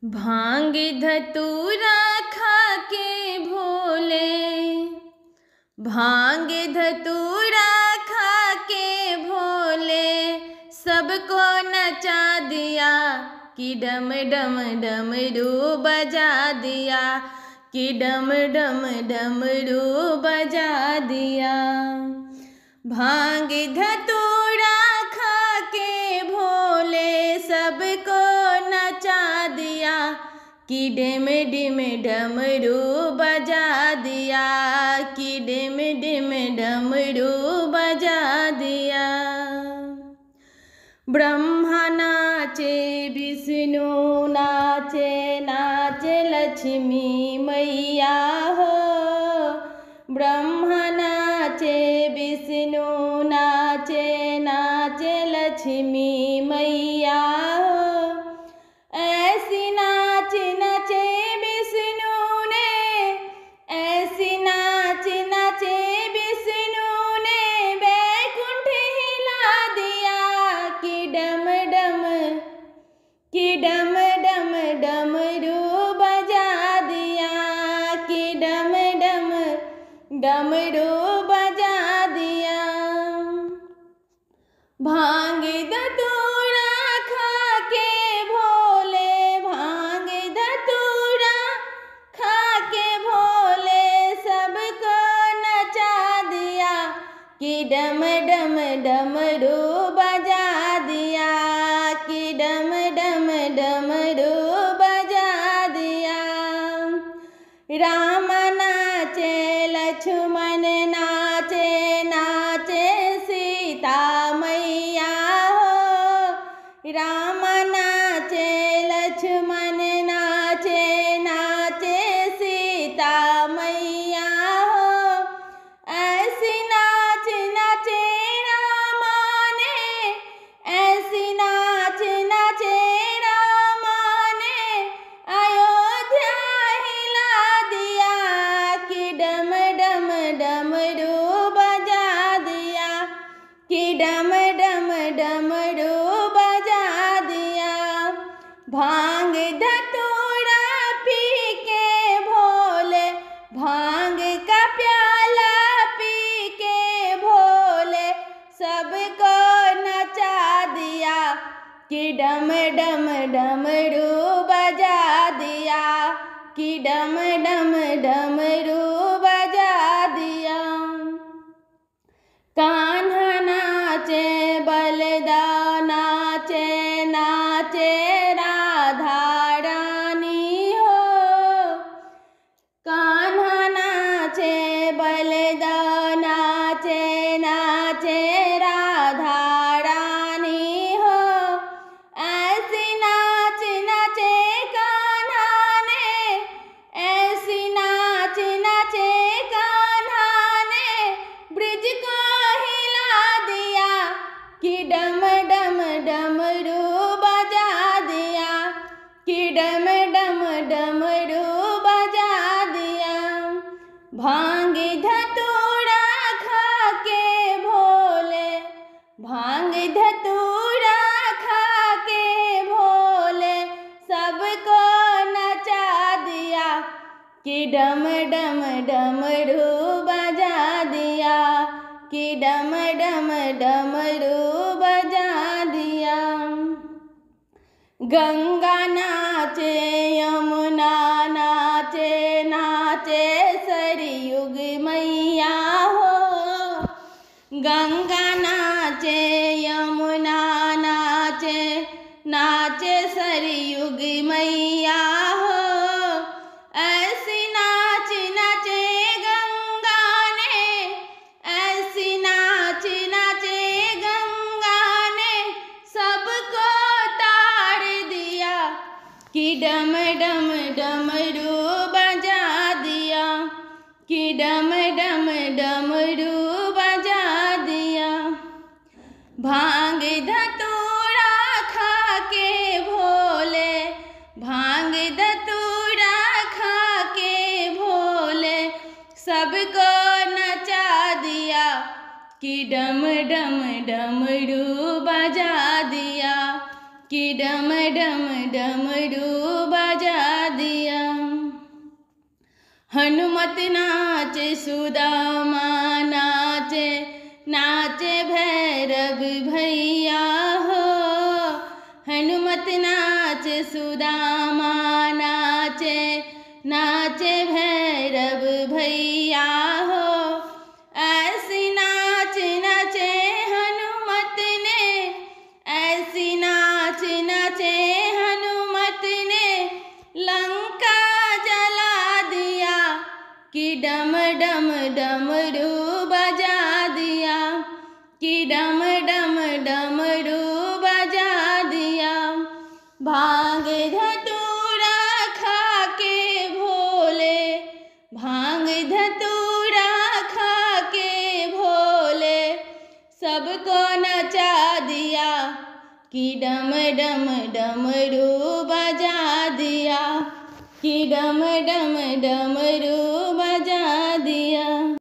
भांग धतूरा खा के भोले, भांग धतूरा खा के भोले, सबको नचा दिया कि डम डम डमरू बजा दिया, कि डम डम डमरू बजा दिया। भांग धतूरा खा के भोले, सबको नचा दिया कि डिम डिम डमरू बजा दिया, कि डिम डिम डमरू बजा दिया। ब्रह्मा नाचे, विष्णु नाचे, नाचे लक्ष्मी मैया हो। ब्रह्मा नाचे, विष्णु नाचे, नाचे लक्ष्मी मैया हो। ऐसी नाच नचे विष्णु ने, ऐसी नाच नचे विष्णु ने, बैकुंठ हिला दिया कि डम डम, कि डम डम डमरू बजा दिया, कि डम डम डमरू बजा दिया। भांग धतूरा खा के भोले, भांग धतूरा खा के भोले, सबको नचा दिया कि डम डम डमरू बजा दिया, कि डम डम डमरू बजा दिया। राम नाचे, लक्ष्मण नाचे, नाचे सीता मैया हो। राम नाचे, लक्ष्मण नाचे, नाचे सीता मैया हो। ऐसी नाच नाचे रामा ने, ऐसी नाच नाचे रामा ने, अयोध्या हिला दिया कि डम डम डमरू बजा दिया, कि डम डम डमरू बजा दिया। भांग धतूरा पी के भोले, भांग का प्याला पी के भोले, सबको नचा दिया कि डम डम डमरू बजा दिया, कि डम डम डमरू बजा दिया। कान्हा नाचे, बलदा नाचे, नाचे राधा रानी हो। कान्हा नाचे, बलदा नाचे, नाचे राधा रानी हो। ऐसी नाच नाचे कान्हा ने, ऐसी नाच नाचे कान्हा ने, ब्रिज को हिला दिया कि डम डम डमरू बजा दिया, कि डम डम डमरू बजा दिया। भांग धतूरा खा के भोले, भांग धतूरा खा के भोले, सबको नचा दिया कि डम डम डमरू बजा दिया, कि डम डम डमरू बजा दिया। गंगा नाचे, यमुना नाचे, नाचे सरयुग मैया हो। गंगा नाचे, यमुना नाचे, नाचे सरयुग मैया हो। ऐसी नाच नाचे गंगा ने, ऐसी नाच नाचे गंगा ने, सबको ताड़ दिया कि डम डम डमरू बजा दिया, कि डम डम डमरू बजा दिया। भांग धतूरा खा के भोले, भांग धतूरा खा के भोले, सबको नचा दिया कि डम डम डमरू बजा दिया, कि डम डम डमरू बजा दिया। हनुमत नाचे सुदामा नाचे, नाचे भैरव भैया हो। हनुमत नाचे सुदामा नाचे, नाचे भैरव भैया हो। ऐसी नाच नाचे हनुमत ने, ऐसी नाच नाचे हनुमत ने, लंका जला दिया कि डम डम डमरू बजा दिया, कि डम डम डमरू बजा दिया। भांग धतूरा खा के भोले, भांग धतूरा खा के भोले, सबको नचा दिया कि डम डम डमरू बजा दिया, कि डम डम डमरू